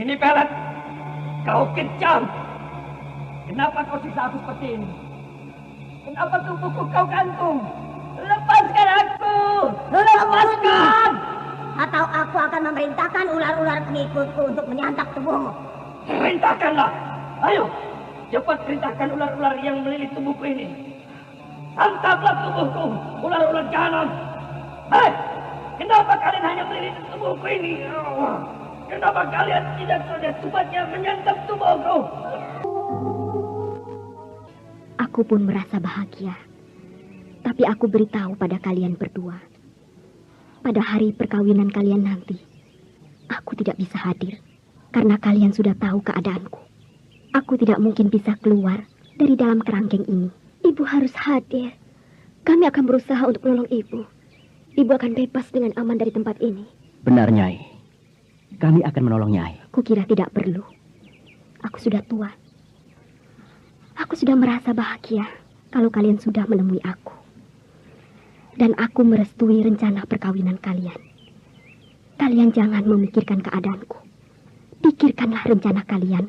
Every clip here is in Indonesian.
Ini Pelet, kau kejam. Kenapa kau siksa aku seperti ini? Kenapa tubuhku kau gantung? Lepaskan aku! Lepaskan! Atau aku akan memerintahkan ular-ular pengikutku untuk menyantap tubuhmu. Perintahkanlah! Ayo, cepat perintahkan ular-ular yang melilit tubuhku ini. Santaplah tubuhku, ular-ular jahanam. Hei, kenapa kalian hanya melilit tubuhku ini? Kenapa kalian tidak secepatnya menyantap tubuhku? Aku pun merasa bahagia. Tapi aku beritahu pada kalian berdua. Pada hari perkawinan kalian nanti, aku tidak bisa hadir. Karena kalian sudah tahu keadaanku. Aku tidak mungkin bisa keluar dari dalam kerangkeng ini. Ibu harus hadir. Kami akan berusaha untuk menolong ibu. Ibu akan bebas dengan aman dari tempat ini. Benar, Nyai. Kami akan menolong Nyai. Kukira tidak perlu. Aku sudah tua. Aku sudah merasa bahagia kalau kalian sudah menemui aku. Dan aku merestui rencana perkawinan kalian. Kalian jangan memikirkan keadaanku. Pikirkanlah rencana kalian.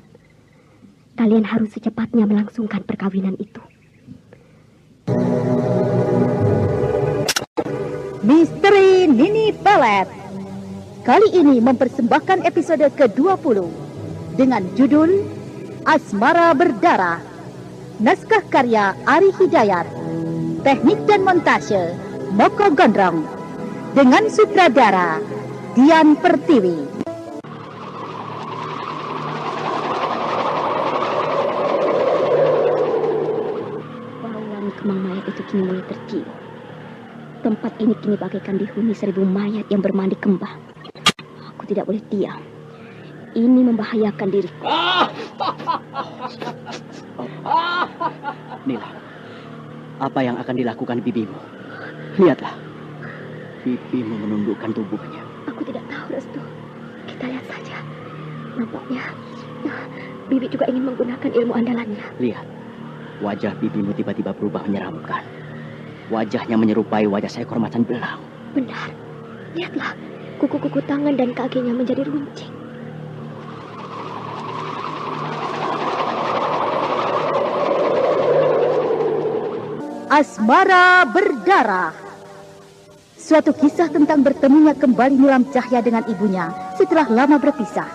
Kalian harus secepatnya melangsungkan perkawinan itu. Misteri Nini Pelet kali ini mempersembahkan episode ke-20 dengan judul Asmara Berdarah. Naskah karya Ari Hidayat. Teknik dan montase Moko Gondrong. Dengan sutradara Dian Pertiwi. Bauan kemang mayat itu kini mulai tercium. Tempat ini kini bagaikan dihuni 1000 mayat yang bermandi kembang. Aku tidak boleh diam. Ini membahayakan diriku. Nila, apa yang akan dilakukan bibimu? Lihatlah, bibimu menundukkan tubuhnya. Aku tidak tahu, Restu. Kita lihat saja. Nampaknya Bibi juga ingin menggunakan ilmu andalannya. Lihat, wajah bibimu tiba-tiba berubah menyeramkan. Wajahnya menyerupai wajah seekor macan belang. Benar. Lihatlah, kuku-kuku tangan dan kakinya menjadi runcing. Asmara Berdarah. Suatu kisah tentang bertemunya kembali Nilam Cahya dengan ibunya setelah lama berpisah.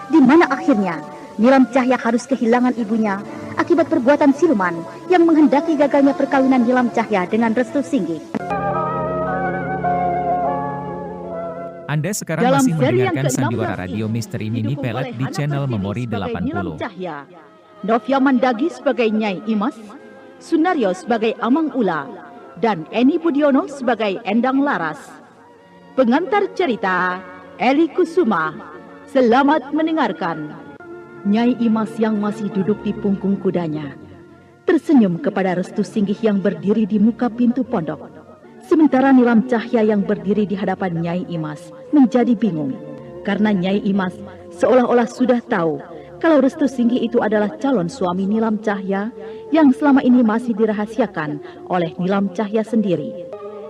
Di mana akhirnya Nilam Cahya harus kehilangan ibunya akibat perbuatan siluman yang menghendaki gagalnya perkawinan Nilam Cahya dengan Restu Singgih. Anda sekarang Dalam masih seri yang mendengarkan ke-16 Sandiwara Radio Misteri Nini didukung Pelet oleh di Hana channel Pertiwi Memori sebagai Nilam 80. Cahya, Novia Mandagi sebagai Nyai Imas, Sunario sebagai Amang Ula, dan Eni Budiono sebagai Endang Laras. Pengantar cerita, Eli Kusuma. Selamat mendengarkan. Nyai Imas yang masih duduk di punggung kudanya tersenyum kepada Restu Singgih yang berdiri di muka pintu pondok. Sementara Nilam Cahya yang berdiri di hadapan Nyai Imas menjadi bingung. Karena Nyai Imas seolah-olah sudah tahu kalau Restu Singgih itu adalah calon suami Nilam Cahya yang selama ini masih dirahasiakan oleh Nilam Cahya sendiri.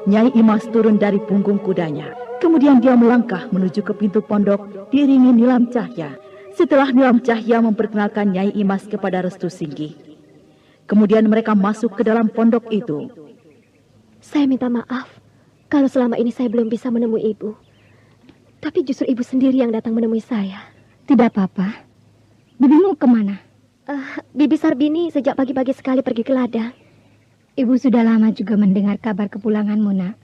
Nyai Imas turun dari punggung kudanya. Kemudian dia melangkah menuju ke pintu pondok diiringi Nilam Cahya. Setelah Nilam Cahya memperkenalkan Nyai Imas kepada Restu Singgih. Kemudian mereka masuk ke dalam pondok itu. Saya minta maaf kalau selama ini saya belum bisa menemui ibu. Tapi justru ibu sendiri yang datang menemui saya. Tidak apa-apa. Bibimu kemana? Bibi Sarbini sejak pagi-pagi sekali pergi ke ladang. Ibu sudah lama juga mendengar kabar kepulanganmu, nak.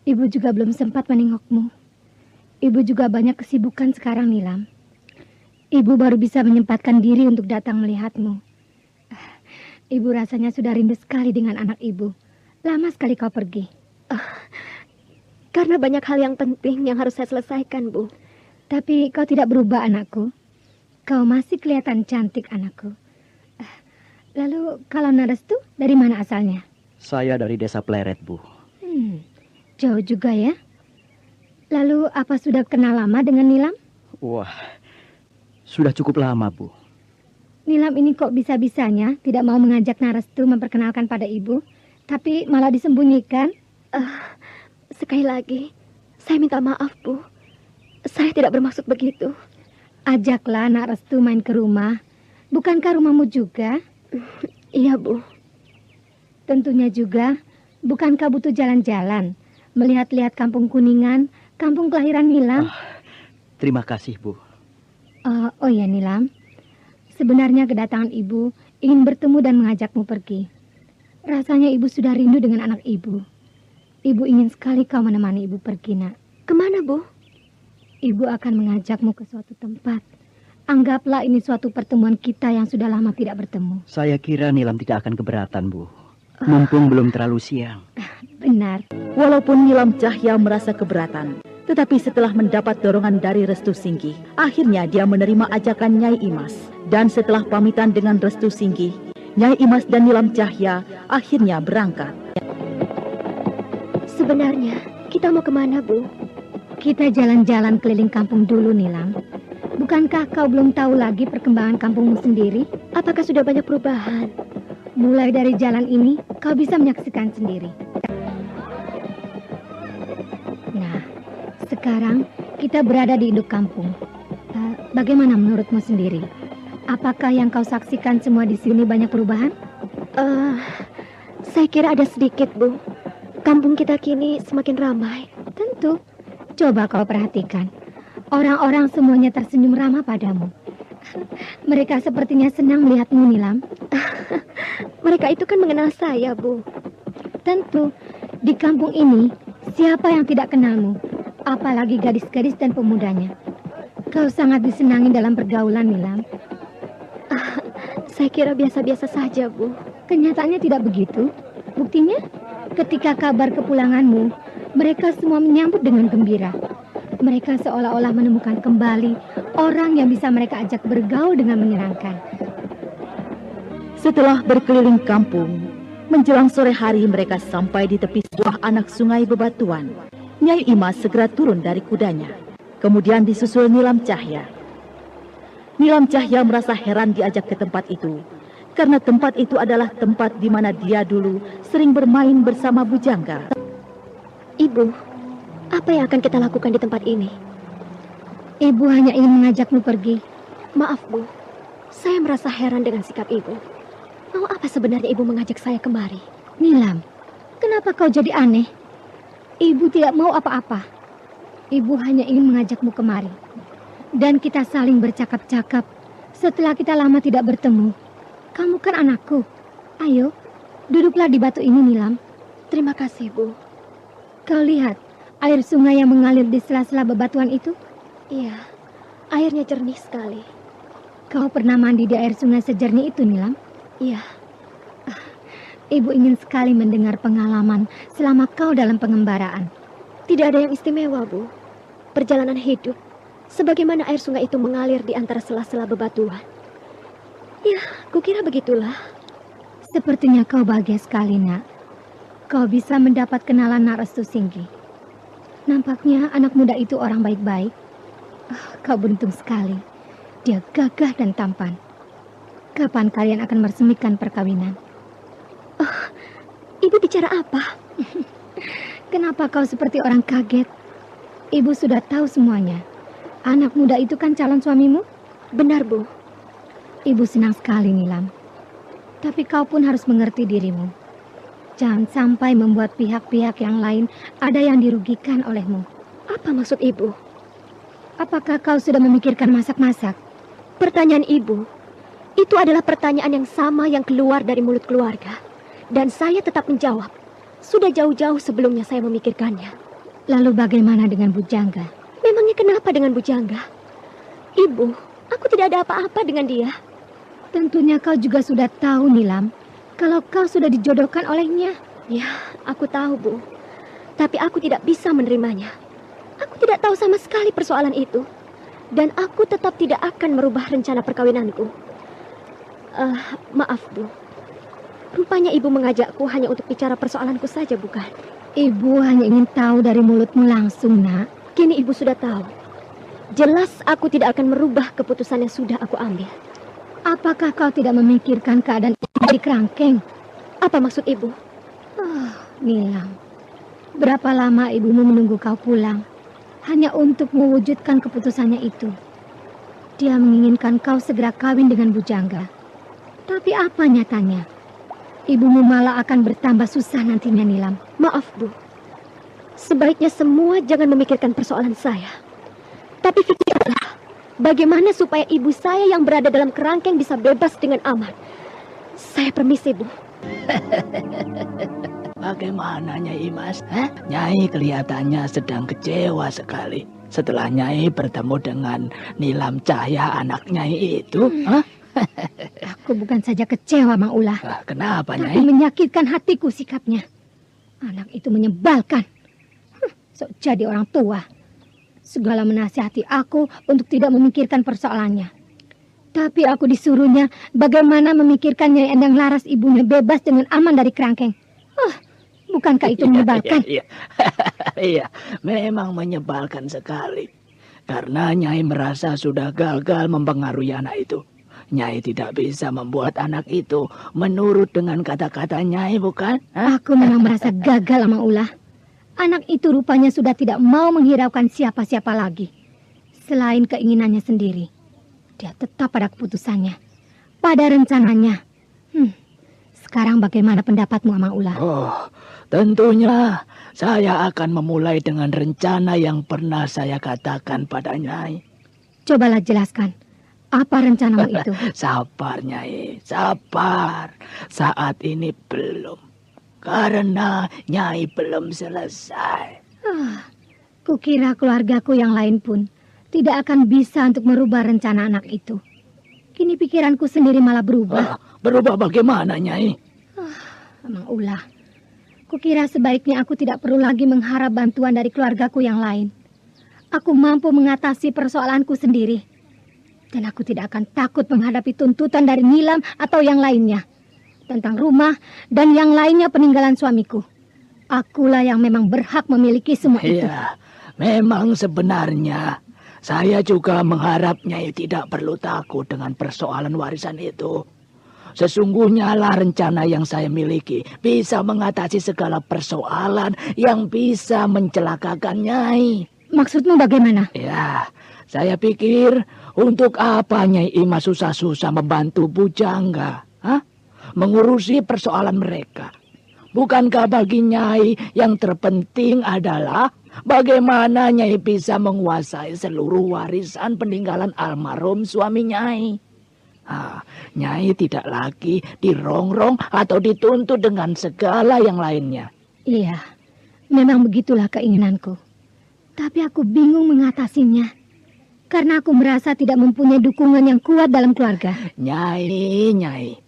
Ibu juga belum sempat menengokmu. Ibu juga banyak kesibukan sekarang, Nilam. Ibu baru bisa menyempatkan diri untuk datang melihatmu. Ibu rasanya sudah rindu sekali dengan anak ibu. Lama sekali kau pergi. Karena banyak hal yang penting yang harus saya selesaikan, Bu. Tapi kau tidak berubah, anakku. Kau masih kelihatan cantik, anakku. Lalu kalau Narestu dari mana asalnya? Saya dari desa Pleret, Bu. Jauh juga ya. Lalu apa sudah kenal lama dengan Nilam? Wah, sudah cukup lama, Bu. Nilam ini kok bisa-bisanya tidak mau mengajak Narestu memperkenalkan pada ibu, tapi malah disembunyikan? Sekali lagi, saya minta maaf, Bu. Saya tidak bermaksud begitu. Ajaklah Nak Restu main ke rumah. Bukankah rumahmu juga? Iya, Bu. Tentunya juga, bukankah butuh jalan-jalan, melihat-lihat kampung Kuningan, kampung kelahiran Nilam? Terima kasih, Bu. Oh ya, Nilam. Sebenarnya kedatangan ibu ingin bertemu dan mengajakmu pergi. Rasanya ibu sudah rindu dengan anak ibu. Ibu ingin sekali kau menemani ibu pergi, Nak. Kemana, Bu? Ibu akan mengajakmu ke suatu tempat. Anggaplah ini suatu pertemuan kita yang sudah lama tidak bertemu. Saya kira Nilam tidak akan keberatan, Bu. Mumpung belum terlalu siang. Benar. Walaupun Nilam Cahya merasa keberatan, tetapi setelah mendapat dorongan dari Restu Singgi, akhirnya dia menerima ajakan Nyai Imas. Dan setelah pamitan dengan Restu Singgi, Nyai Imas dan Nilam Cahya akhirnya berangkat. Sebenarnya, kita mau kemana, Bu? Kita jalan-jalan keliling kampung dulu, Nilam. Bukankah kau belum tahu lagi perkembangan kampungmu sendiri? Apakah sudah banyak perubahan? Mulai dari jalan ini, kau bisa menyaksikan sendiri. Nah, sekarang kita berada di induk kampung. Bagaimana menurutmu sendiri? Apakah yang kau saksikan semua di sini banyak perubahan? Saya kira ada sedikit, Bu. Kampung kita kini semakin ramai. Tentu. Coba kau perhatikan. Orang-orang semuanya tersenyum ramah padamu. Mereka sepertinya senang melihatmu, Nilam. Mereka itu kan mengenal saya, Bu. Tentu. Di kampung ini, siapa yang tidak kenalmu? Apalagi gadis-gadis dan pemudanya. Kau sangat disenangi dalam pergaulan, Nilam. Saya kira biasa-biasa saja, Bu. Kenyataannya tidak begitu. Buktinya, ketika kabar kepulanganmu, mereka semua menyambut dengan gembira. Mereka seolah-olah menemukan kembali orang yang bisa mereka ajak bergaul dengan menyenangkan. Setelah berkeliling kampung, menjelang sore hari mereka sampai di tepi sebuah anak sungai bebatuan. Nyai Imas segera turun dari kudanya. Kemudian disusul Nilam Cahya. Nilam Cahya merasa heran diajak ke tempat itu, karena tempat itu adalah tempat di mana dia dulu sering bermain bersama Bujangga. Ibu, apa yang akan kita lakukan di tempat ini? Ibu hanya ingin mengajakmu pergi. Maaf, Bu. Saya merasa heran dengan sikap Ibu. Mau apa sebenarnya Ibu mengajak saya kemari? Nilam, kenapa kau jadi aneh? Ibu tidak mau apa-apa. Ibu hanya ingin mengajakmu kemari. Dan kita saling bercakap-cakap setelah kita lama tidak bertemu. Kamu kan anakku. Ayo, duduklah di batu ini, Nilam. Terima kasih, Bu. Kau lihat air sungai yang mengalir di sela-sela bebatuan itu? Iya, airnya jernih sekali. Kau pernah mandi di air sungai sejernih itu, Nilam? Iya. Ibu ingin sekali mendengar pengalaman selama kau dalam pengembaraan. Tidak ada yang istimewa, Bu. Perjalanan hidup, sebagaimana air sungai itu mengalir di antara sela-sela bebatuan. Ya, kukira begitulah. Sepertinya kau bahagia sekali, Nak. Kau bisa mendapat kenalan Nak Restu Singgi. Nampaknya anak muda itu orang baik-baik. Kau beruntung sekali. Dia gagah dan tampan. Kapan kalian akan meresmikan perkawinan? Ibu bicara apa? Kenapa kau seperti orang kaget? Ibu sudah tahu semuanya. Anak muda itu kan calon suamimu? Benar, Bu. Ibu senang sekali, Nilam. Tapi kau pun harus mengerti dirimu. Jangan sampai membuat pihak-pihak yang lain ada yang dirugikan olehmu. Apa maksud Ibu? Apakah kau sudah memikirkan masak-masak? Pertanyaan Ibu, itu adalah pertanyaan yang sama yang keluar dari mulut keluarga. Dan saya tetap menjawab. Sudah jauh-jauh sebelumnya saya memikirkannya. Lalu bagaimana dengan Bujangga? Memangnya kenapa dengan Bujangga? Ibu, aku tidak ada apa-apa dengan dia. Tentunya kau juga sudah tahu, Nilam, kalau kau sudah dijodohkan olehnya. Ya, aku tahu, Bu. Tapi aku tidak bisa menerimanya. Aku tidak tahu sama sekali persoalan itu. Dan aku tetap tidak akan merubah rencana perkawinanku. Maaf, Bu. Rupanya Ibu mengajakku hanya untuk bicara persoalanku saja, bukan? Ibu hanya ingin tahu dari mulutmu langsung, Nak. Kini Ibu sudah tahu. Jelas aku tidak akan merubah keputusan yang sudah aku ambil. Apakah kau tidak memikirkan keadaan di kerangkeng? Apa maksud Ibu? Nilam, berapa lama ibumu menunggu kau pulang hanya untuk mewujudkan keputusannya itu? Dia menginginkan kau segera kawin dengan Bujangga. Tapi apa nyatanya? Ibumu malah akan bertambah susah nantinya, Nilam. Maaf, Bu. Sebaiknya semua jangan memikirkan persoalan saya. Tapi pikirkanlah, bagaimana supaya ibu saya yang berada dalam kerangkeng bisa bebas dengan aman. Saya permisi, Bu. Bagaimana Nyai Imas? Nyai kelihatannya sedang kecewa sekali setelah Nyai bertemu dengan Nilam Cahya anak Nyai itu. Aku bukan saja kecewa, Mang Ulah. Kenapa, tapi Nyai? menyakitkan hatiku sikapnya. Anak itu menyebalkan. Sok jadi orang tua. Segala menasihati aku untuk tidak memikirkan persoalannya. Tapi aku disuruhnya bagaimana memikirkan Nyai Endang Laras ibunya bebas dengan aman dari kerangkeng. Bukankah itu menyebalkan? Iya, memang menyebalkan sekali. Karena Nyai merasa sudah gagal mempengaruhi anak itu. Nyai tidak bisa membuat anak itu menurut dengan kata-kata Nyai, bukan? Aku memang merasa gagal, Mang Ulah. Anak itu rupanya sudah tidak mau menghiraukan siapa-siapa lagi. Selain keinginannya sendiri. Dia tetap pada keputusannya. Pada rencananya. Sekarang bagaimana pendapatmu, Mang Ulah? Tentunya saya akan memulai dengan rencana yang pernah saya katakan pada Nyai. Cobalah jelaskan. Apa rencanamu itu? Sabar, Nyai. Sabar. Saat ini belum. Karena Nyai belum selesai. Kukira keluargaku yang lain pun tidak akan bisa untuk merubah rencana anak itu. Kini pikiranku sendiri malah berubah. Berubah bagaimana, Nyai? Mang Ulah. Kukira sebaiknya aku tidak perlu lagi mengharap bantuan dari keluargaku yang lain. Aku mampu mengatasi persoalanku sendiri. Dan aku tidak akan takut menghadapi tuntutan dari Nilam atau yang lainnya. Tentang rumah dan yang lainnya peninggalan suamiku. Akulah yang memang berhak memiliki semua itu. Iya, memang sebenarnya saya juga mengharap Nyai tidak perlu takut dengan persoalan warisan itu. Sesungguhnya lah rencana yang saya miliki bisa mengatasi segala persoalan yang bisa mencelakakan Nyai. Maksudmu bagaimana? Ya, saya pikir untuk apa Nyai Imas susah-susah membantu Bujangga? Mengurusi persoalan mereka. Bukankah bagi Nyai yang terpenting adalah bagaimana Nyai bisa menguasai seluruh warisan peninggalan almarhum suami Nyai? Nyai tidak lagi dirongrong atau dituntut dengan segala yang lainnya. Iya, memang begitulah keinginanku. Tapi aku bingung mengatasinya. Karena aku merasa tidak mempunyai dukungan yang kuat dalam keluarga. Nyai,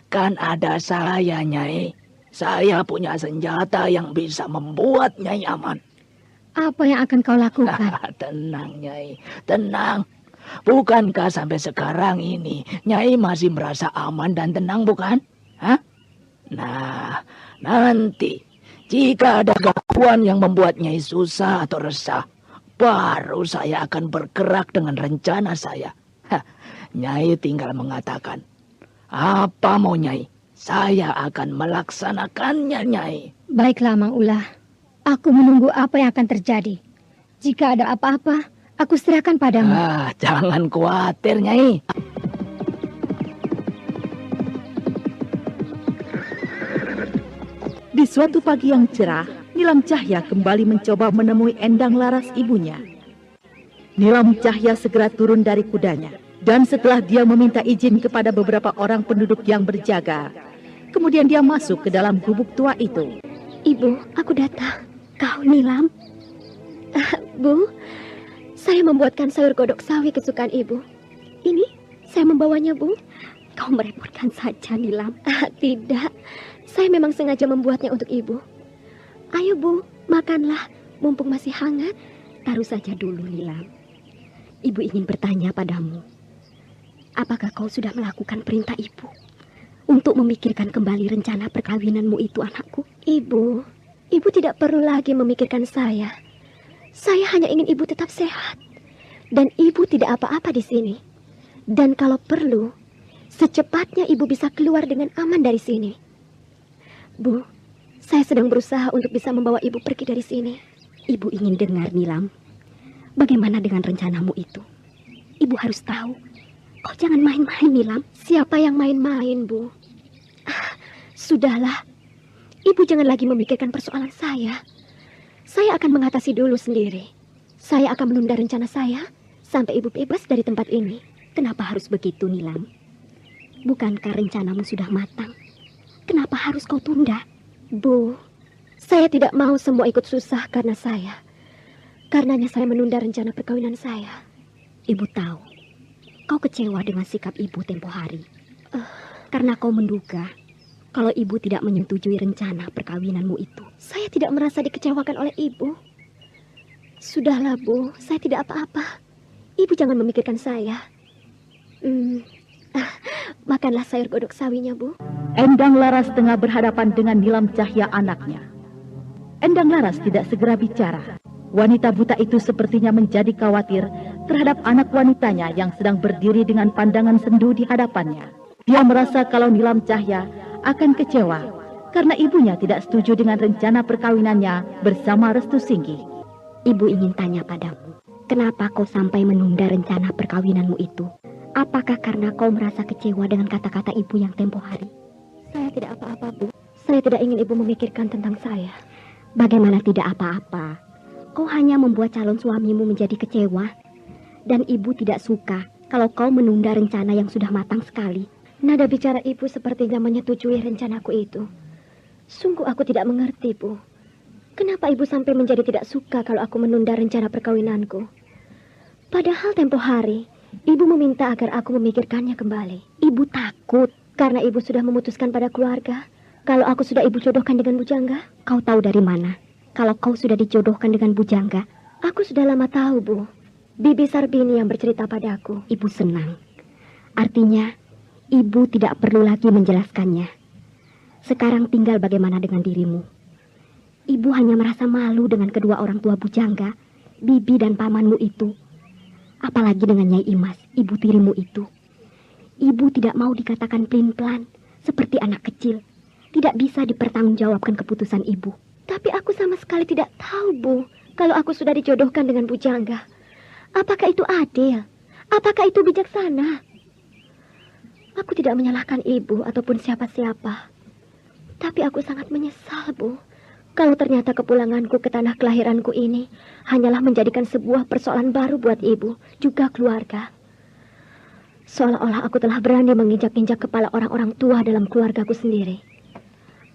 kan ada saya, Nyai. Saya punya senjata yang bisa membuat Nyai aman. Apa yang akan kau lakukan? Tenang, Nyai, tenang. Bukankah sampai sekarang ini Nyai masih merasa aman dan tenang, bukan? Nah, nanti jika ada gangguan yang membuat Nyai susah atau resah, baru saya akan bergerak dengan rencana saya. Nyai tinggal mengatakan, apa mau Nyai? Saya akan melaksanakannya, Nyai. Baiklah, Mang Ulah. Aku menunggu apa yang akan terjadi. Jika ada apa-apa, aku serahkan padamu. Jangan khawatir, Nyai. Di suatu pagi yang cerah, Nilam Cahya kembali mencoba menemui Endang Laras ibunya. Nilam Cahya segera turun dari kudanya. Dan setelah dia meminta izin kepada beberapa orang penduduk yang berjaga, kemudian dia masuk ke dalam gubuk tua itu. Ibu, aku datang. Kau Nilam? Bu, saya membuatkan sayur godok sawi kesukaan ibu. Ini saya membawanya, Bu. Kau merepotkan saja, Nilam. Tidak, saya memang sengaja membuatnya untuk ibu. Ayo, Bu, makanlah, mumpung masih hangat. Taruh saja dulu, Nilam. Ibu ingin bertanya padamu. Apakah kau sudah melakukan perintah ibu untuk memikirkan kembali rencana perkawinanmu itu, anakku? Ibu tidak perlu lagi memikirkan saya. Saya hanya ingin ibu tetap sehat. Dan ibu tidak apa-apa di sini. Dan kalau perlu, secepatnya ibu bisa keluar dengan aman dari sini. Bu, saya sedang berusaha untuk bisa membawa ibu pergi dari sini. Ibu ingin dengar, Nilam. Bagaimana dengan rencanamu itu? Ibu harus tahu. Kau jangan main-main, Nilam. Siapa yang main-main, Bu? Sudahlah. Ibu jangan lagi memikirkan persoalan saya. Saya akan mengatasi dulu sendiri. Saya akan menunda rencana saya sampai ibu bebas dari tempat ini. Kenapa harus begitu, Nilam? Bukankah rencanamu sudah matang? Kenapa harus kau tunda? Bu, saya tidak mau semua ikut susah karena saya. Karenanya saya menunda rencana perkawinan saya. Ibu tahu, kau kecewa dengan sikap ibu tempo hari. Karena kau menduga kalau ibu tidak menyetujui rencana perkawinanmu itu. Saya tidak merasa dikecewakan oleh ibu. Sudahlah, Bu, saya tidak apa-apa. Ibu jangan memikirkan saya. Makanlah sayur godok sawinya, Bu. Endang Laras tengah berhadapan dengan Nilam Cahya anaknya. Endang Laras tidak segera bicara. Wanita buta itu sepertinya menjadi khawatir terhadap anak wanitanya yang sedang berdiri dengan pandangan sendu di hadapannya. Dia merasa kalau Nilam Cahya akan kecewa karena ibunya tidak setuju dengan rencana perkawinannya bersama Restu Singgih. Ibu ingin tanya padamu, kenapa kau sampai menunda rencana perkawinanmu itu? Apakah karena kau merasa kecewa dengan kata-kata ibu yang tempo hari? Saya tidak apa-apa, Bu. Saya tidak ingin ibu memikirkan tentang saya. Bagaimana tidak apa-apa? Kau hanya membuat calon suamimu menjadi kecewa. Dan ibu tidak suka kalau kau menunda rencana yang sudah matang sekali. Nada bicara ibu sepertinya menyetujui rencanaku itu. Sungguh aku tidak mengerti, Bu. Kenapa ibu sampai menjadi tidak suka kalau aku menunda rencana perkawinanku? Padahal tempo hari, ibu meminta agar aku memikirkannya kembali. Ibu takut karena ibu sudah memutuskan pada keluarga kalau aku sudah ibu jodohkan dengan bujangga. Kau tahu dari mana kalau kau sudah dijodohkan dengan bujangga? Aku sudah lama tahu, Bu. Bibi Sarbini yang bercerita padaku. Ibu senang. Artinya, ibu tidak perlu lagi menjelaskannya. Sekarang tinggal bagaimana dengan dirimu. Ibu hanya merasa malu dengan kedua orang tua bujangga, bibi dan pamanmu itu. Apalagi dengan Nyai Imas, ibu tirimu itu. Ibu tidak mau dikatakan pelin-pelan, seperti anak kecil. Tidak bisa dipertanggungjawabkan keputusan ibu. Tapi aku sama sekali tidak tahu, Bu, kalau aku sudah dijodohkan dengan bujangga. Apakah itu adil? Apakah itu bijaksana? Aku tidak menyalahkan ibu ataupun siapa-siapa. Tapi aku sangat menyesal, Bu. Kalau ternyata kepulanganku ke tanah kelahiranku ini hanyalah menjadikan sebuah persoalan baru buat ibu, juga keluarga. Seolah-olah aku telah berani menginjak-injak kepala orang-orang tua dalam keluargaku sendiri.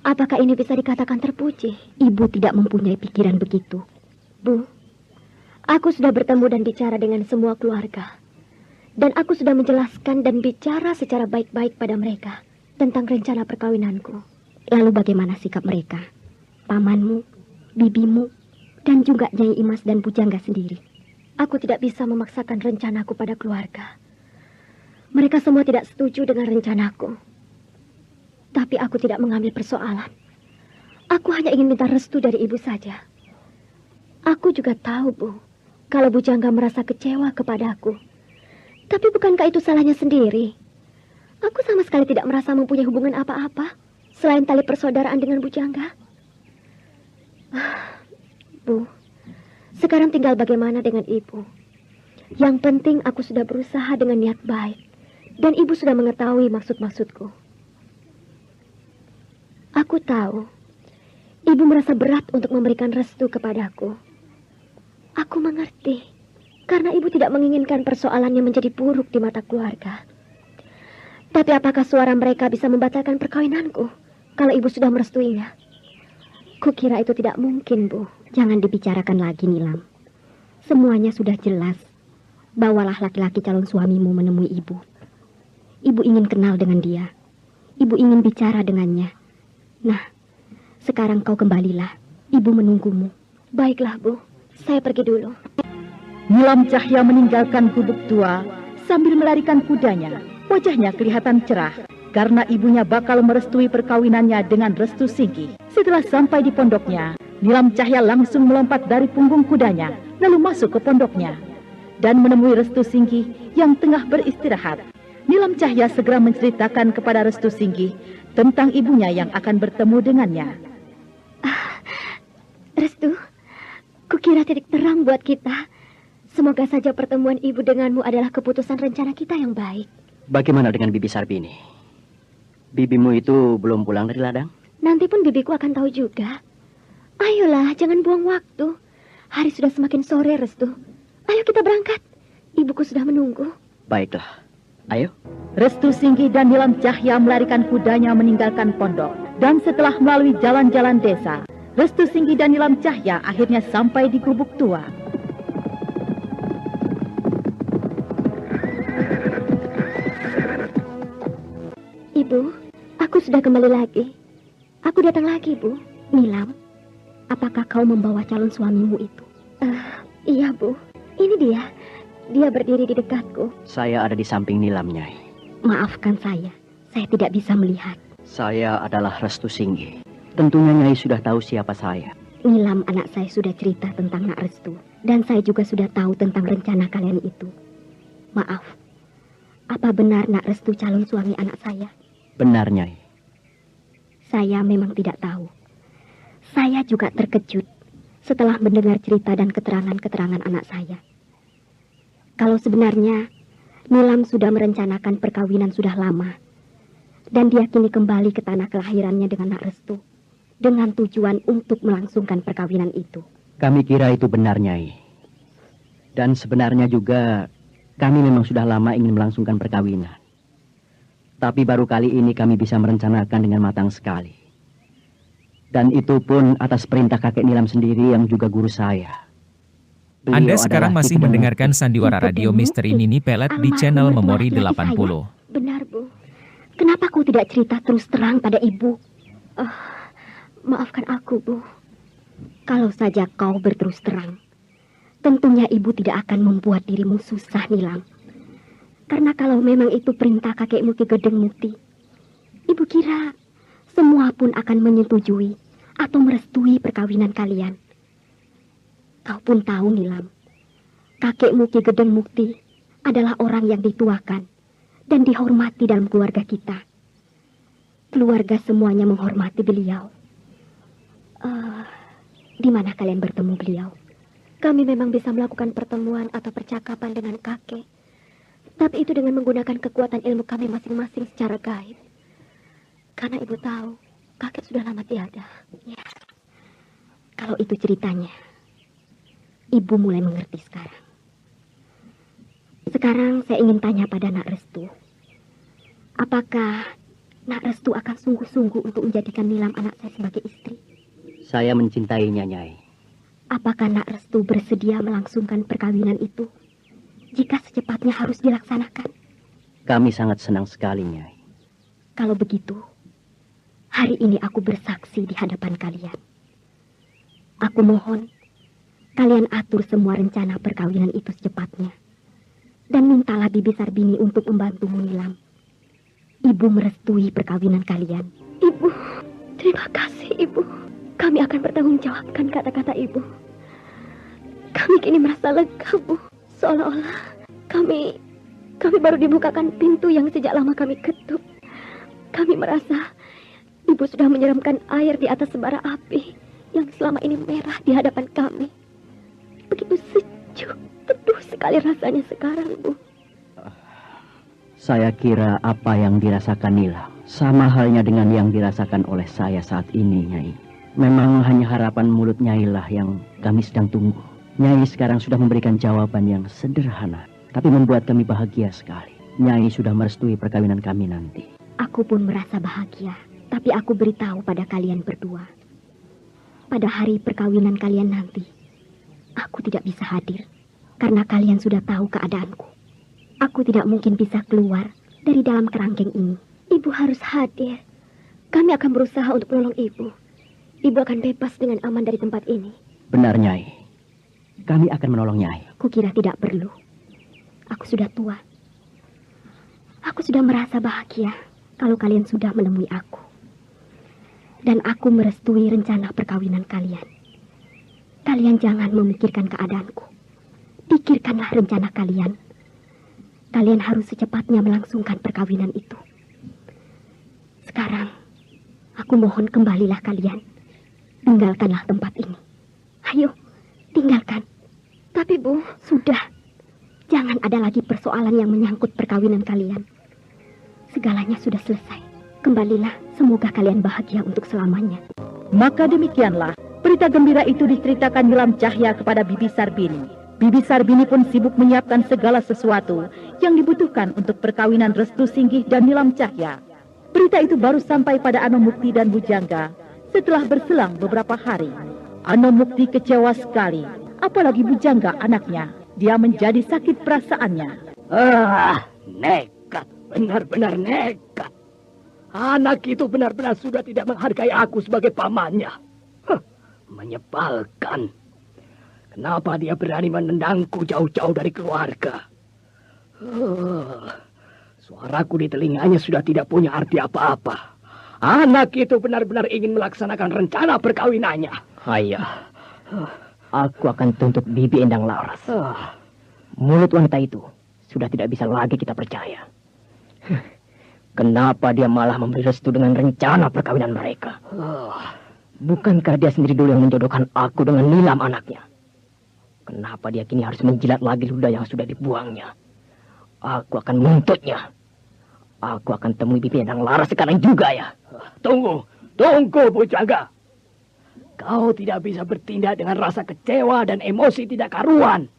Apakah ini bisa dikatakan terpuji? Ibu tidak mempunyai pikiran begitu. Bu, aku sudah bertemu dan bicara dengan semua keluarga. Dan aku sudah menjelaskan dan bicara secara baik-baik pada mereka tentang rencana perkawinanku. Lalu bagaimana sikap mereka? Pamanmu, bibimu, dan juga Nyai Imas dan bujangga sendiri. Aku tidak bisa memaksakan rencanaku pada keluarga. Mereka semua tidak setuju dengan rencanaku. Tapi aku tidak mengambil persoalan. Aku hanya ingin minta restu dari ibu saja. Aku juga tahu, Bu, kalau bujangga merasa kecewa kepadaku. Tapi bukankah itu salahnya sendiri? Aku sama sekali tidak merasa mempunyai hubungan apa-apa selain tali persaudaraan dengan bujangga. Bu, sekarang tinggal bagaimana dengan ibu. Yang penting aku sudah berusaha dengan niat baik. Dan ibu sudah mengetahui maksud-maksudku. Aku tahu, ibu merasa berat untuk memberikan restu kepadaku. Aku mengerti, karena ibu tidak menginginkan persoalannya menjadi buruk di mata keluarga. Tapi apakah suara mereka bisa membatalkan perkawinanku kalau ibu sudah merestuinya? Kukira itu tidak mungkin, Bu. Jangan dibicarakan lagi, Nilam. Semuanya sudah jelas. Bawalah laki-laki calon suamimu menemui ibu. Ibu ingin kenal dengan dia. Ibu ingin bicara dengannya. Nah, sekarang kau kembalilah. Ibu menunggumu. Baiklah, Bu. Saya pergi dulu. Nilam Cahya meninggalkan gubuk tua sambil melarikan kudanya. Wajahnya kelihatan cerah karena ibunya bakal merestui perkawinannya dengan Restu Singgih. Setelah sampai di pondoknya, Nilam Cahya langsung melompat dari punggung kudanya, lalu masuk ke pondoknya dan menemui Restu Singgih yang tengah beristirahat. Nilam Cahya segera menceritakan kepada Restu Singgih tentang ibunya yang akan bertemu dengannya. Restu, kukira titik terang buat kita Semoga saja pertemuan ibu denganmu adalah keputusan rencana kita yang baik. Bagaimana dengan Bibi Sarbini? Bibimu itu belum pulang dari ladang? Nanti pun bibiku akan tahu juga. Ayolah, jangan buang waktu. Hari sudah semakin sore, Restu. Ayo kita berangkat. Ibuku sudah menunggu. Baiklah, ayo. Restu Singgi dan Nilam Cahya melarikan kudanya meninggalkan pondok. Dan setelah melalui jalan-jalan desa, Restu Singgi dan Nilam Cahya akhirnya sampai di gubuk tua. Ibu, aku sudah kembali lagi. Aku datang lagi, Bu. Nilam, apakah kau membawa calon suamimu itu? Iya, Bu. Ini dia. Dia berdiri di dekatku. Saya ada di samping Nilam, Nyai. Maafkan saya tidak bisa melihat. Saya adalah Restu Singgi. Tentunya Nyai sudah tahu siapa saya. Nilam, anak saya sudah cerita tentang Nak Restu. Dan saya juga sudah tahu tentang rencana kalian itu. Maaf, apa benar Nak Restu calon suami anak saya? Benar, Nyai. Saya memang tidak tahu. Saya juga terkejut setelah mendengar cerita dan keterangan-keterangan anak saya. Kalau sebenarnya Nilam sudah merencanakan perkawinan sudah lama, dan dia kini kembali ke tanah kelahirannya dengan Nak Restu, dengan tujuan untuk melangsungkan perkawinan itu. Kami kira itu benar, Nyai. Dan sebenarnya juga kami memang sudah lama ingin melangsungkan perkawinan. Tapi baru kali ini kami bisa merencanakan dengan matang sekali. Dan itu pun atas perintah kakek Nilam sendiri yang juga guru saya. Beliau Anda sekarang masih mendengarkan sandiwara radio Misteri Mini Pelet di channel Memori 80. Benar, Bu. Kenapa kau tidak cerita terus terang pada ibu? Maafkan aku, Bu. Kalau saja kau berterus terang, tentunya ibu tidak akan membuat dirimu susah, Nilam. Karena kalau memang itu perintah kakekmu Ki Gedeng Mukti, ibu kira semua pun akan menyetujui atau merestui perkawinan kalian. Kau pun tahu, Nilam, kakekmu Ki Gedeng Mukti adalah orang yang dituakan dan dihormati dalam keluarga kita. Keluarga semuanya menghormati beliau. Di mana kalian bertemu beliau? Kami memang bisa melakukan pertemuan atau percakapan dengan kakek. Tapi itu dengan menggunakan kekuatan ilmu kami masing-masing secara gaib. Karena ibu tahu, kakek sudah lama tiada. Ya. Kalau itu ceritanya, ibu mulai mengerti sekarang. Sekarang saya ingin tanya pada Nak Restu. Apakah Nak Restu akan sungguh-sungguh untuk menjadikan Nilam anak saya sebagai istri? Saya mencintainya, Nyai. Apakah Nak Restu bersedia melangsungkan perkawinan itu jika secepatnya harus dilaksanakan? Kami sangat senang sekali, Nyai. Kalau begitu, hari ini aku bersaksi di hadapan kalian. Aku mohon kalian atur semua rencana perkawinan itu secepatnya. Dan mintalah Bibi Sarbini untuk membantumu, Nilam. Ibu merestui perkawinan kalian. Ibu, terima kasih, Ibu. Kami akan bertanggungjawabkan kata-kata Ibu. Kami kini merasa lega, Bu. Seolah-olah kami baru dibukakan pintu yang sejak lama kami ketuk. Kami merasa Ibu sudah menyiramkan air di atas bara api yang selama ini merah di hadapan kami. Begitu sejuk, teduh sekali rasanya sekarang, Bu. Saya kira apa yang dirasakan Nilam sama halnya dengan yang dirasakan oleh saya saat ini, Nyai. Memang hanya harapan mulut Nyai lah yang kami sedang tunggu. Nyai sekarang sudah memberikan jawaban yang sederhana, tapi membuat kami bahagia sekali. Nyai sudah merestui perkawinan kami nanti. Aku pun merasa bahagia, tapi aku beritahu pada kalian berdua. Pada hari perkawinan kalian nanti, aku tidak bisa hadir, karena kalian sudah tahu keadaanku. Aku tidak mungkin bisa keluar dari dalam kerangkeng ini. Ibu harus hadir. Kami akan berusaha untuk menolong Ibu. Ibu akan bebas dengan aman dari tempat ini. Benar, Nyai. Kami akan menolong Nyai. Kukira tidak perlu. Aku sudah tua. Aku sudah merasa bahagia kalau kalian sudah menemui aku. Dan aku merestui rencana perkawinan kalian. Kalian jangan memikirkan keadaanku. Pikirkanlah rencana kalian. Kalian harus secepatnya melangsungkan perkawinan itu. Sekarang, aku mohon kembalilah kalian. Tinggalkanlah tempat ini. Ayo, tinggalkan. Tapi Bu, sudah. Jangan ada lagi persoalan yang menyangkut perkawinan kalian. Segalanya sudah selesai. Kembalilah, semoga kalian bahagia untuk selamanya. Maka demikianlah, berita gembira itu diceritakan Nilam Cahya kepada Bibi Sarbini. Bibi Sarbini pun sibuk menyiapkan segala sesuatu yang dibutuhkan untuk perkawinan Restu Singgih dan Nilam Cahya. Berita itu baru sampai pada Anomukti dan Bujangga setelah berselang beberapa hari. Anomukti kecewa sekali, apalagi Bujangga anaknya. Dia menjadi sakit perasaannya. Nekat, benar-benar nekat. Anak itu benar-benar sudah tidak menghargai aku sebagai pamannya. Menyebalkan. Kenapa dia berani menendangku jauh-jauh dari keluarga? Suaraku di telinganya sudah tidak punya arti apa-apa. Anak itu benar-benar ingin melaksanakan rencana perkawinannya. Ayah, aku akan tuntut Bibi Endang Laras. Mulut wanita itu sudah tidak bisa lagi kita percaya. Kenapa dia malah memberi restu dengan rencana perkawinan mereka? Bukankah dia sendiri dulu yang menjodohkan aku dengan Nilam anaknya? Kenapa dia kini harus menjilat lagi ludah yang sudah dibuangnya? Aku akan menuntutnya. Aku akan temui Bibi Endang Laras sekarang juga ya. Tunggu Bujangga. Kau tidak bisa bertindak dengan rasa kecewa dan emosi tidak karuan.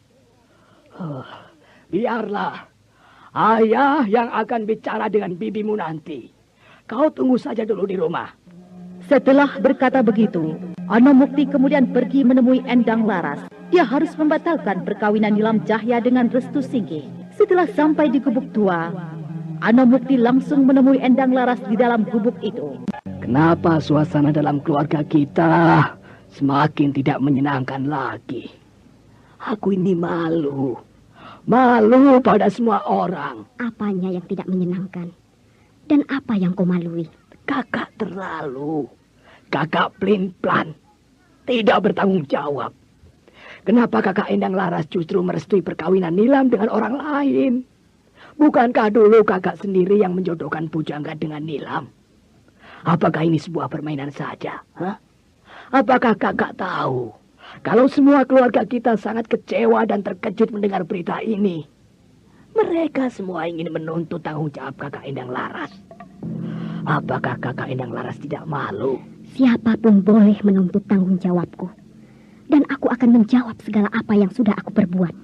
Biarlah ayah yang akan bicara dengan bibimu nanti. Kau tunggu saja dulu di rumah. Setelah berkata begitu, Anomukti kemudian pergi menemui Endang Laras. Dia harus membatalkan perkawinan Nilam Cahya dengan Restu Singgih. Setelah sampai di gubuk tua, Anomukti langsung menemui Endang Laras di dalam gubuk itu. Kenapa suasana dalam keluarga kita semakin tidak menyenangkan lagi? Aku ini malu. Malu pada semua orang. Apanya yang tidak menyenangkan? Dan apa yang kau malui? Kakak terlalu. Kakak pelin-pelan. Tidak bertanggung jawab. Kenapa kakak Endang Laras justru merestui perkawinan Nilam dengan orang lain? Bukankah dulu kakak sendiri yang menjodohkan Bujangga dengan Nilam? Apakah ini sebuah permainan saja? Apakah kakak tahu kalau semua keluarga kita sangat kecewa dan terkejut mendengar berita ini? Mereka semua ingin menuntut tanggung jawab kakak Endang Laras. Apakah kakak Endang Laras tidak malu? Siapapun boleh menuntut tanggung jawabku. Dan aku akan menjawab segala apa yang sudah aku perbuat.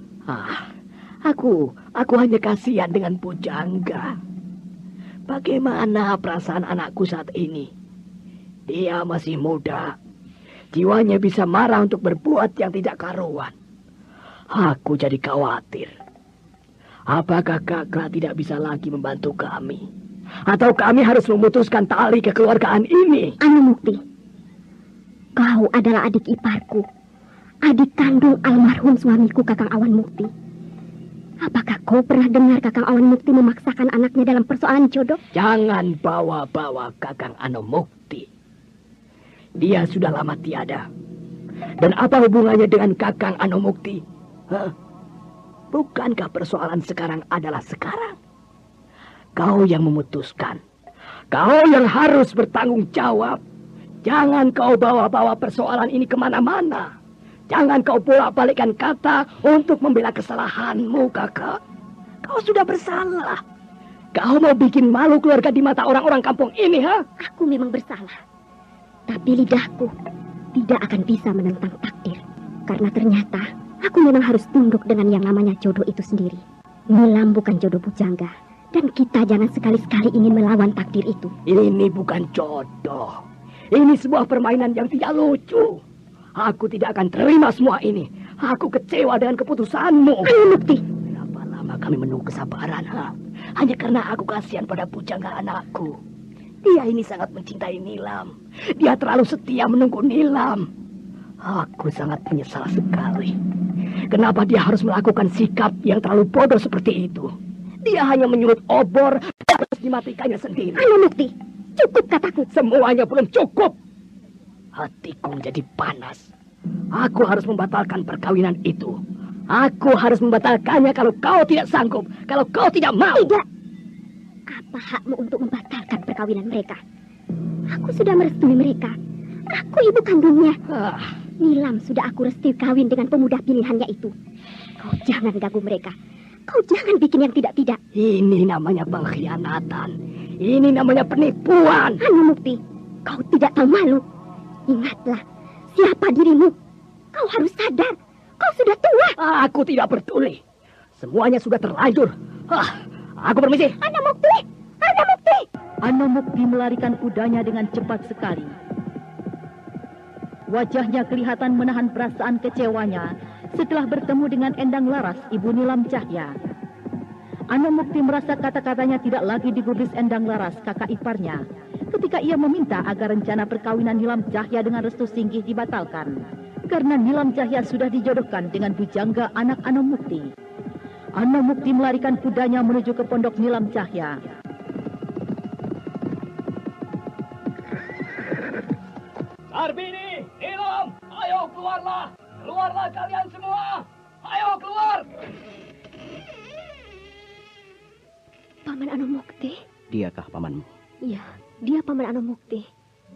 Aku hanya kasihan dengan Bujangga. Bagaimana perasaan anakku saat ini? Dia masih muda. Jiwanya bisa marah untuk berbuat yang tidak karuan. Aku jadi khawatir. Apakah kakak tidak bisa lagi membantu kami? Atau kami harus memutuskan tali kekeluargaan ini? Anomukti, kau adalah adik iparku. Adik kandung almarhum suamiku Kakang Awan Mukti. Apakah kau pernah dengar Kakang Awan Mukti memaksakan anaknya dalam persoalan jodoh? Jangan bawa-bawa Kakang Anomukti. Dia sudah lama tiada. Dan apa hubungannya dengan Kakang Anomukti? Bukankah persoalan sekarang adalah sekarang? Kau yang memutuskan. Kau yang harus bertanggung jawab. Jangan kau bawa-bawa persoalan ini kemana-mana. Jangan kau bolak-balikkan kata untuk membela kesalahanmu, kakak. Kau sudah bersalah. Kau mau bikin malu keluarga di mata orang-orang kampung ini, ha? Aku memang bersalah. Tapi lidahku tidak akan bisa menentang takdir. Karena ternyata aku memang harus tunduk dengan yang namanya jodoh itu sendiri. Nilam bukan jodoh Bujangga. Dan kita jangan sekali-sekali ingin melawan takdir itu. Ini bukan jodoh. Ini sebuah permainan yang tidak lucu. Aku tidak akan terima semua ini. Aku kecewa dengan keputusanmu. Anomukti. Berapa lama kami menunggu kesabaran, ha? Hanya karena aku kasihan pada Bujangga anakku. Dia ini sangat mencintai Nilam. Dia terlalu setia menunggu Nilam. Aku sangat menyesal sekali. Kenapa dia harus melakukan sikap yang terlalu bodoh seperti itu? Dia hanya menyulut obor dan harus dimatikannya sendiri. Anomukti, cukup kataku. Semuanya belum cukup. Hatiku menjadi panas. Aku harus membatalkan perkawinan itu. Aku harus membatalkannya kalau kau tidak sanggup. Kalau kau tidak mau. Tidak. Apa hakmu untuk membatalkan perkawinan mereka? Aku sudah merestui mereka. Aku ibu kandungnya. Nilam sudah aku restui kawin dengan pemuda pilihannya itu. Kau jangan ganggu mereka. Kau jangan bikin yang tidak-tidak. Ini namanya pengkhianatan. Ini namanya penipuan. Anomukti, kau tidak tahu malu. Ingatlah, siapa dirimu. Kau harus sadar. Kau sudah tua. Aku tidak peduli. Semuanya sudah terlanjur. Aku permisi. Anomukti, Anomukti. Anomukti melarikan kudanya dengan cepat sekali. Wajahnya kelihatan menahan perasaan kecewanya setelah bertemu dengan Endang Laras, Ibu Nilam Cahya. Anomukti merasa kata-katanya tidak lagi digubris Endang Laras, kakak iparnya, ketika ia meminta agar rencana perkawinan Nilam Cahya dengan Restu Singgih dibatalkan, karena Nilam Cahya sudah dijodohkan dengan Bujangga anak Anomukti. Anomukti melarikan kudanya menuju ke pondok Nilam Cahya. Sarbini, Nilam, ayo keluarlah. Keluarlah kalian semua. Ayo keluar. Paman Anomukti? Diakah pamanmu? Iya, dia Paman Anomukti,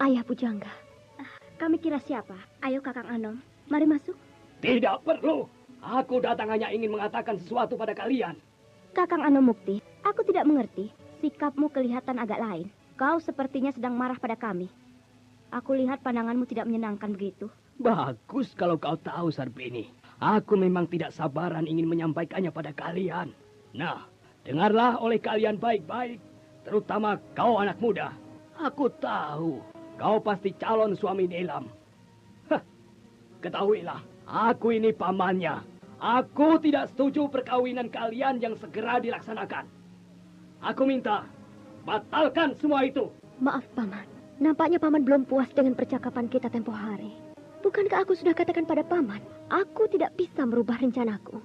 ayah Bujangga. Kami kira siapa? Ayo Kakang Anom, mari masuk. Tidak perlu. Aku datang hanya ingin mengatakan sesuatu pada kalian. Kakang Anomukti, aku tidak mengerti. Sikapmu kelihatan agak lain. Kau sepertinya sedang marah pada kami. Aku lihat pandanganmu tidak menyenangkan begitu. Bagus kalau kau tahu, Sarbini. Aku memang tidak sabaran ingin menyampaikannya pada kalian. Nah, dengarlah oleh kalian baik-baik. Terutama kau anak muda. Aku tahu kau pasti calon suami Nilam. Ketahuilah, aku ini pamannya. Aku tidak setuju perkawinan kalian yang segera dilaksanakan. Aku minta, batalkan semua itu. Maaf, Paman. Nampaknya Paman belum puas dengan percakapan kita tempo hari. Bukankah aku sudah katakan pada Paman, aku tidak bisa merubah rencanaku.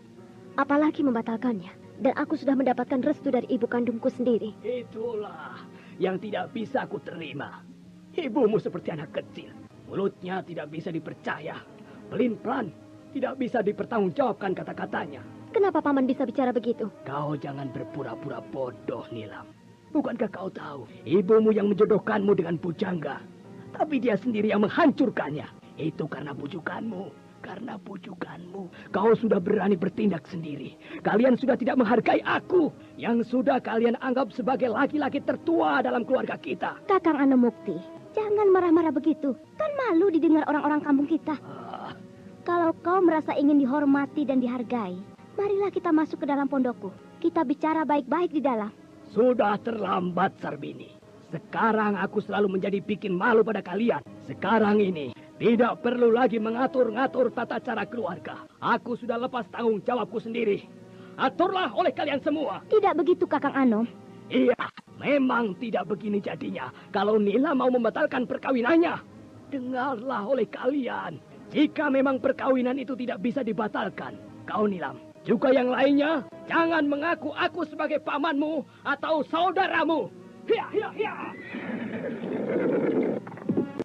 Apalagi membatalkannya. Dan aku sudah mendapatkan restu dari ibu kandungku sendiri. Itulah yang tidak bisa aku terima. Ibumu seperti anak kecil. Mulutnya tidak bisa dipercaya. Pelin-pelan, tidak bisa dipertanggungjawabkan kata-katanya. Kenapa Paman bisa bicara begitu? Kau jangan berpura-pura bodoh, Nilam. Bukankah kau tahu, ibumu yang menjodohkanmu dengan Bujangga. Tapi dia sendiri yang menghancurkannya. Itu karena bujukanmu. Karena bujukanmu, kau sudah berani bertindak sendiri. Kalian sudah tidak menghargai aku. Yang sudah kalian anggap sebagai laki-laki tertua dalam keluarga kita. Kakang Anomukti, jangan marah-marah begitu. Kan malu didengar orang-orang kampung kita. Kalau kau merasa ingin dihormati dan dihargai, marilah kita masuk ke dalam pondokku. Kita bicara baik-baik di dalam. Sudah terlambat, Sarbini. Sekarang aku selalu menjadi bikin malu pada kalian. Sekarang ini tidak perlu lagi mengatur-ngatur tata cara keluarga. Aku sudah lepas tanggung jawabku sendiri. Aturlah oleh kalian semua. Tidak begitu, Kakang Anom. Iya, memang tidak begini jadinya. Kalau Nila mau membatalkan perkawinannya. Dengarlah oleh kalian. Jika memang perkawinan itu tidak bisa dibatalkan, kau Nilam, juga yang lainnya, jangan mengaku aku sebagai pamanmu atau saudaramu. Hiya, hiya, hiya.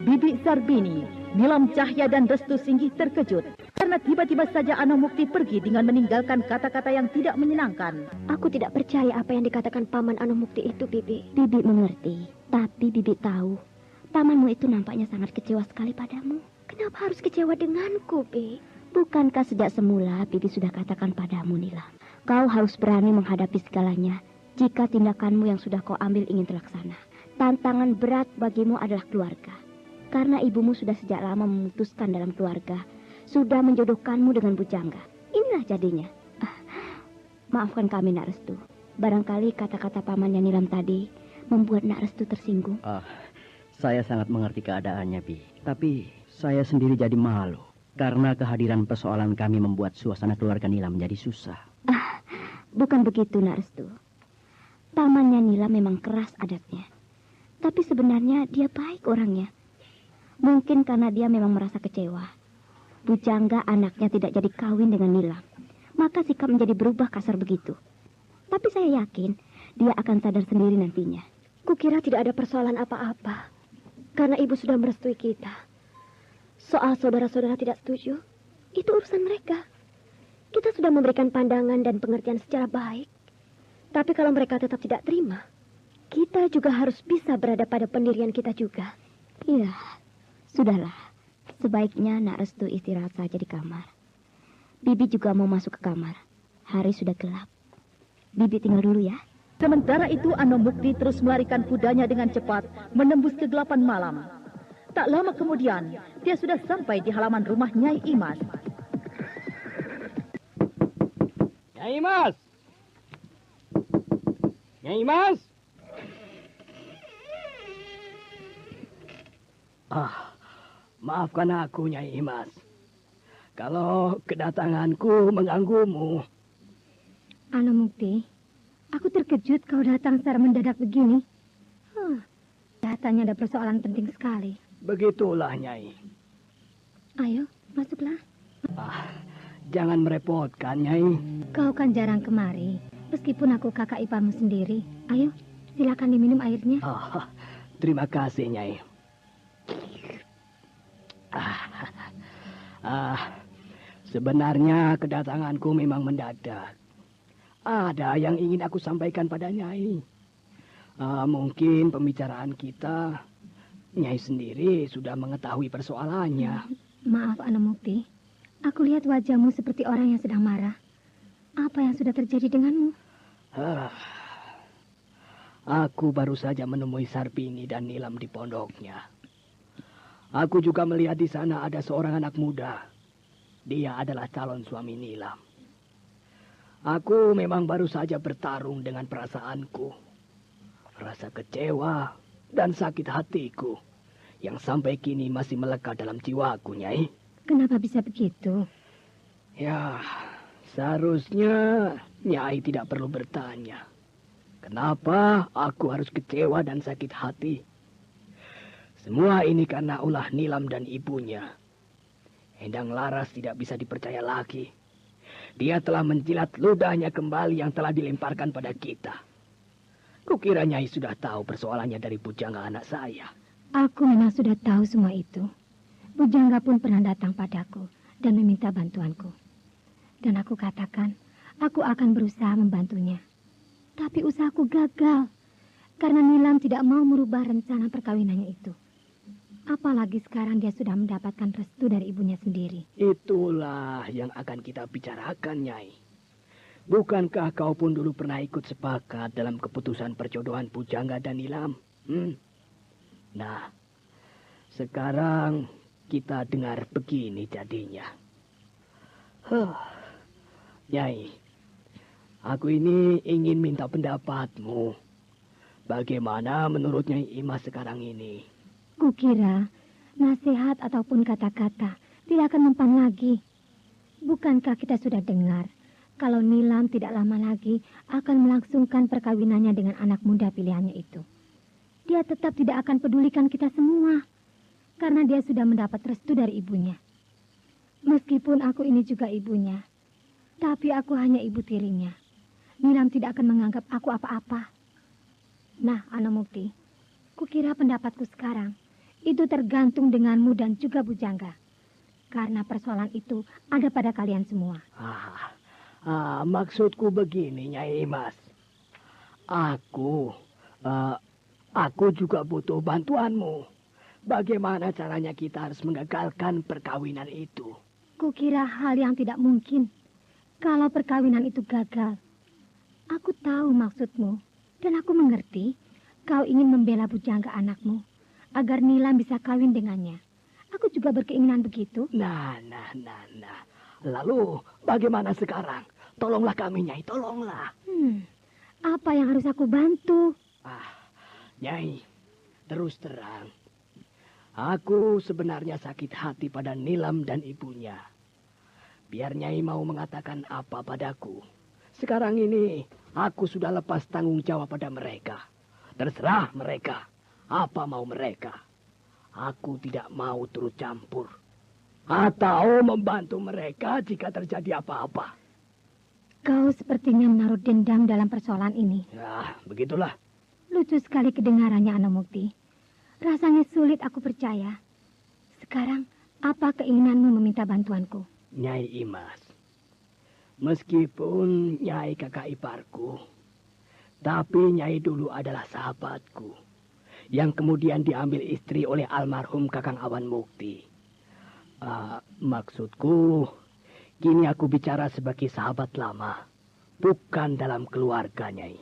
Bibi Sarbini, Nilam Cahya dan Restu Singgih terkejut karena tiba-tiba saja Anomukti pergi dengan meninggalkan kata-kata yang tidak menyenangkan. Aku tidak percaya apa yang dikatakan Paman Anomukti itu, Bibi. Bibi mengerti, tapi Bibi tahu, pamanmu itu nampaknya sangat kecewa sekali padamu. Kenapa harus kecewa denganku, Bi? Bukankah sejak semula Bibi sudah katakan padamu, Nila, kau harus berani menghadapi segalanya jika tindakanmu yang sudah kau ambil ingin terlaksana. Tantangan berat bagimu adalah keluarga. Karena ibumu sudah sejak lama memutuskan dalam keluarga, sudah menjodohkanmu dengan Bujangga. Inilah jadinya. Maafkan kami, Nak Restu. Barangkali kata-kata pamannya Nilam tadi membuat Nak Restu tersinggung. Saya sangat mengerti keadaannya, Bi. Tapi saya sendiri jadi malu. Karena kehadiran persoalan kami membuat suasana keluarga Nilam menjadi susah. Bukan begitu, Nak Restu. Pamannya Nila memang keras adatnya. Tapi sebenarnya dia baik orangnya. Mungkin karena dia memang merasa kecewa. Bujangga anaknya tidak jadi kawin dengan Nila. Maka sikap menjadi berubah kasar begitu. Tapi saya yakin dia akan sadar sendiri nantinya. Kukira tidak ada persoalan apa-apa. Karena ibu sudah merestui kita. Soal saudara-saudara tidak setuju, itu urusan mereka. Kita sudah memberikan pandangan dan pengertian secara baik. Tapi kalau mereka tetap tidak terima, kita juga harus bisa berada pada pendirian kita juga. Iya, sudahlah. Sebaiknya Nak Restu istirahat saja di kamar. Bibi juga mau masuk ke kamar. Hari sudah gelap. Bibi tinggal dulu ya. Sementara itu Anomukti terus melarikan kudanya dengan cepat menembus kegelapan malam. Tak lama kemudian, dia sudah sampai di halaman rumah Nyai Imas. Nyai Imas! Nyai Imas! Maafkan aku, Nyai Imas. Kalau kedatanganku mengganggumu. Anomukti, aku terkejut kau datang secara mendadak begini. Datanya ada persoalan penting sekali. Begitulah, Nyai. Ayo, masuklah. Jangan merepotkan, Nyai. Kau kan jarang kemari, meskipun aku kakak iparmu sendiri. Ayo, silakan diminum airnya. Terima kasih, Nyai. Sebenarnya kedatanganku memang mendadak. Ada yang ingin aku sampaikan pada Nyai. Mungkin pembicaraan kita, Nyai sendiri sudah mengetahui persoalannya. Maaf, Anomukti. Aku lihat wajahmu seperti orang yang sedang marah. Apa yang sudah terjadi denganmu? Aku baru saja menemui Sarpini dan Nilam di pondoknya. Aku juga melihat di sana ada seorang anak muda. Dia adalah calon suami Nilam. Aku memang baru saja bertarung dengan perasaanku. Rasa kecewa dan sakit hatiku yang sampai kini masih melekat dalam jiwaku, Nyai. Kenapa bisa begitu? Ya, seharusnya Nyai tidak perlu bertanya. Kenapa aku harus kecewa dan sakit hati? Semua ini karena ulah Nilam dan ibunya. Endang Laras tidak bisa dipercaya lagi. Dia telah menjilat ludahnya kembali yang telah dilemparkan pada kita. Kukira Nyai sudah tahu persoalannya dari Bujangga anak saya. Aku memang sudah tahu semua itu. Bujangga pun pernah datang padaku dan meminta bantuanku. Dan aku katakan, aku akan berusaha membantunya. Tapi usahaku gagal, karena Nilam tidak mau merubah rencana perkawinannya itu. Apalagi sekarang dia sudah mendapatkan restu dari ibunya sendiri. Itulah yang akan kita bicarakan, Nyai. Bukankah kau pun dulu pernah ikut sepakat dalam keputusan perjodohan Bujangga dan Nilam? Nah, sekarang kita dengar begini jadinya. Nyai, aku ini ingin minta pendapatmu. Bagaimana menurut Nyai Imas sekarang ini? Kukira nasihat ataupun kata-kata tidak akan mempan lagi. Bukankah kita sudah dengar kalau Nilam tidak lama lagi akan melangsungkan perkawinannya dengan anak muda pilihannya itu? Dia tetap tidak akan pedulikan kita semua karena dia sudah mendapat restu dari ibunya. Meskipun aku ini juga ibunya, tapi aku hanya ibu tirinya. Nilam tidak akan menganggap aku apa-apa. Nah, Anomukti, kukira pendapatku sekarang itu tergantung denganmu dan juga Bujangga. Karena persoalan itu ada pada kalian semua. Maksudku begini, Nyai Imas. Aku juga butuh bantuanmu. Bagaimana caranya kita harus menggagalkan perkawinan itu? Kukira hal yang tidak mungkin. Kalau perkawinan itu gagal. Aku tahu maksudmu. Dan aku mengerti kau ingin membela Bujangga anakmu agar Nilam bisa kawin dengannya. Aku juga berkeinginan begitu. Nah. Lalu bagaimana sekarang? Tolonglah kami, Nyai, tolonglah. Apa yang harus aku bantu? Nyai, terus terang. Aku sebenarnya sakit hati pada Nilam dan ibunya. Biar Nyai mau mengatakan apa padaku. Sekarang ini aku sudah lepas tanggung jawab pada mereka. Terserah mereka. Apa mau mereka? Aku tidak mau turut campur. Atau membantu mereka jika terjadi apa-apa. Kau sepertinya menaruh dendam dalam persoalan ini. Ya, begitulah. Lucu sekali kedengarannya, Anomukti. Rasanya sulit aku percaya. Sekarang, apa keinginanmu meminta bantuanku? Nyai Imas, meskipun Nyai kakak iparku, tapi Nyai dulu adalah sahabatku, yang kemudian diambil istri oleh almarhum Kakang Awan Mukti. Maksudku, Kini aku bicara sebagai sahabat lama, bukan dalam keluarga, Nyai.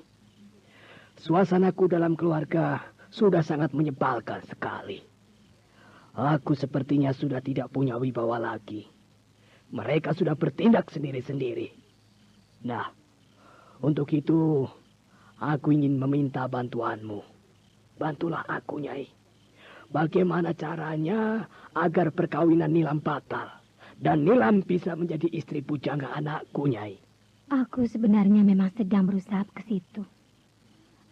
Suasanaku dalam keluarga sudah sangat menyebalkan sekali. Aku sepertinya sudah tidak punya wibawa lagi. Mereka sudah bertindak sendiri-sendiri. Nah, untuk itu aku ingin meminta bantuanmu. Bantulah aku, Nyai. Bagaimana caranya agar perkawinan Nilam batal dan Nilam bisa menjadi istri pujangga anakku, Nyai? Aku sebenarnya memang sedang berusaha ke situ.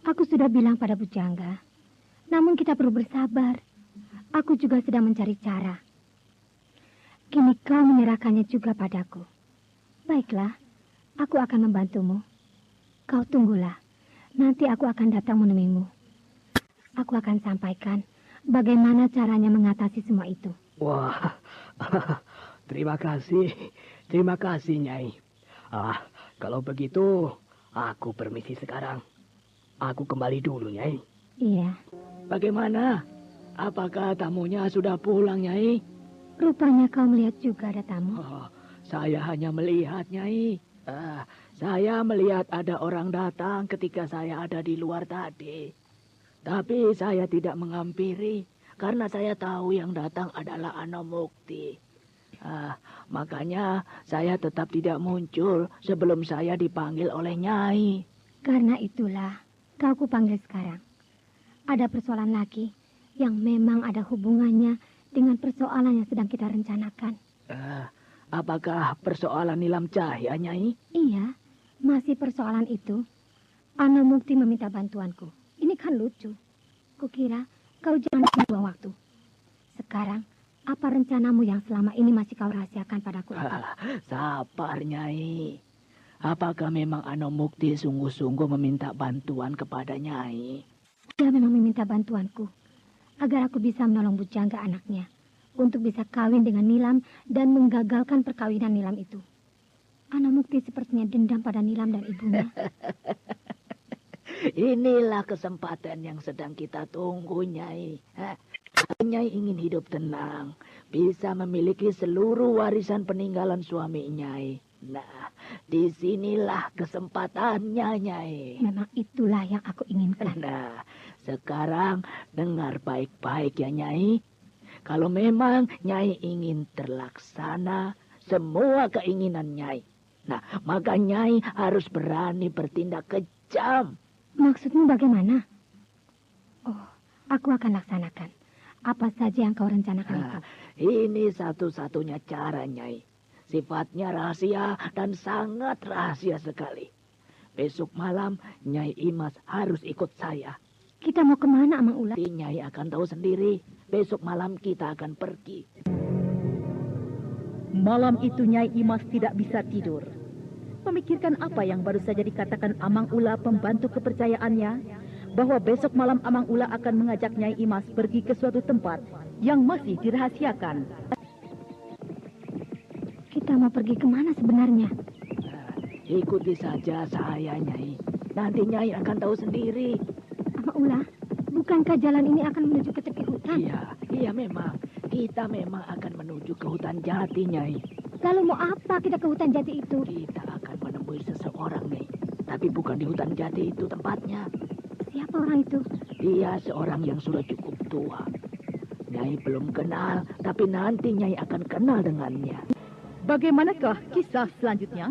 Aku sudah bilang pada pujangga, namun kita perlu bersabar. Aku juga sedang mencari cara. Kini kau menyerahkannya juga padaku. Baiklah, aku akan membantumu. Kau tunggulah, nanti aku akan datang menemuimu. Aku akan sampaikan bagaimana caranya mengatasi semua itu. Wah, terima kasih, Nyai. Kalau begitu, aku permisi sekarang. Aku kembali dulu, Nyai. Iya. Bagaimana? Apakah tamunya sudah pulang, Nyai? Rupanya kau melihat juga ada tamu. Saya hanya melihat, Nyai. Saya melihat ada orang datang ketika saya ada di luar tadi. Tapi saya tidak menghampiri karena saya tahu yang datang adalah Anomukti. Makanya saya tetap tidak muncul sebelum saya dipanggil oleh Nyai. Karena itulah kau kupanggil sekarang. Ada persoalan lagi yang memang ada hubungannya dengan persoalan yang sedang kita rencanakan. Apakah persoalan Nilam Cahya, Nyai? Iya, masih persoalan itu. Anomukti meminta bantuanku. Ini kan lucu. Kukira kau jangan buang waktu. Sekarang, apa rencanamu yang selama ini masih kau rahasiakan padaku? Sabar, Nyai. Apakah memang Anomukti sungguh-sungguh meminta bantuan kepada Nyai? Dia memang meminta bantuanku agar aku bisa menolong bujangga anaknya untuk bisa kawin dengan Nilam dan menggagalkan perkawinan Nilam itu. Anomukti sepertinya dendam pada Nilam dan ibunya. Inilah kesempatan yang sedang kita tunggu, Nyai. Nyai ingin hidup tenang, bisa memiliki seluruh warisan peninggalan suami Nyai. Nah, disinilah kesempatannya, Nyai. Memang itulah yang aku inginkan. Nah, sekarang dengar baik-baik ya, Nyai. Kalau memang Nyai ingin terlaksana semua keinginan Nyai, nah, maka Nyai harus berani bertindak kejam. Maksudmu bagaimana? Oh, aku akan laksanakan apa saja yang kau rencanakan itu. Ini satu-satunya cara, Nyai. Sifatnya rahasia dan sangat rahasia sekali. Besok malam Nyai Imas harus ikut saya. Kita mau kemana, Amang Ula? Nyai akan tahu sendiri. Besok malam kita akan pergi. Malam itu Nyai Imas tidak bisa tidur. Memikirkan apa yang baru saja dikatakan Amang Ula, pembantu kepercayaannya, bahwa besok malam Amang Ula akan mengajak Nyai Imas pergi ke suatu tempat yang masih dirahasiakan. Kita mau pergi kemana sebenarnya? Ikuti saja saya, Nyai. Nanti Nyai akan tahu sendiri. Amang Ula, bukankah jalan ini akan menuju ke tepi hutan? Iya memang. Kita memang akan menuju ke hutan jati, Nyai. Lalu mau apa kita ke hutan jati itu? Kita akan menemui seseorang, Nyai. Tapi bukan di hutan jati itu tempatnya. Siapa orang itu? Dia seorang yang sudah cukup tua. Nyai belum kenal, tapi nanti Nyai akan kenal dengannya. Bagaimanakah kisah selanjutnya?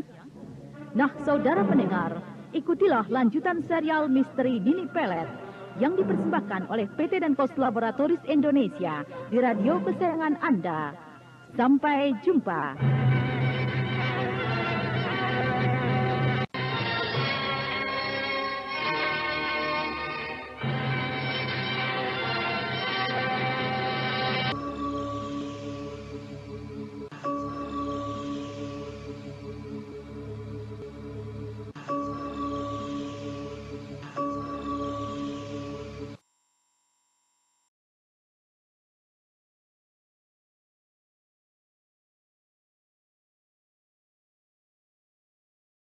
Nah, saudara pendengar, ikutilah lanjutan serial Misteri Nini Pelet yang dipersembahkan oleh PT dan Pos Laboratoris Indonesia di radio kesayangan Anda. Sampai jumpa.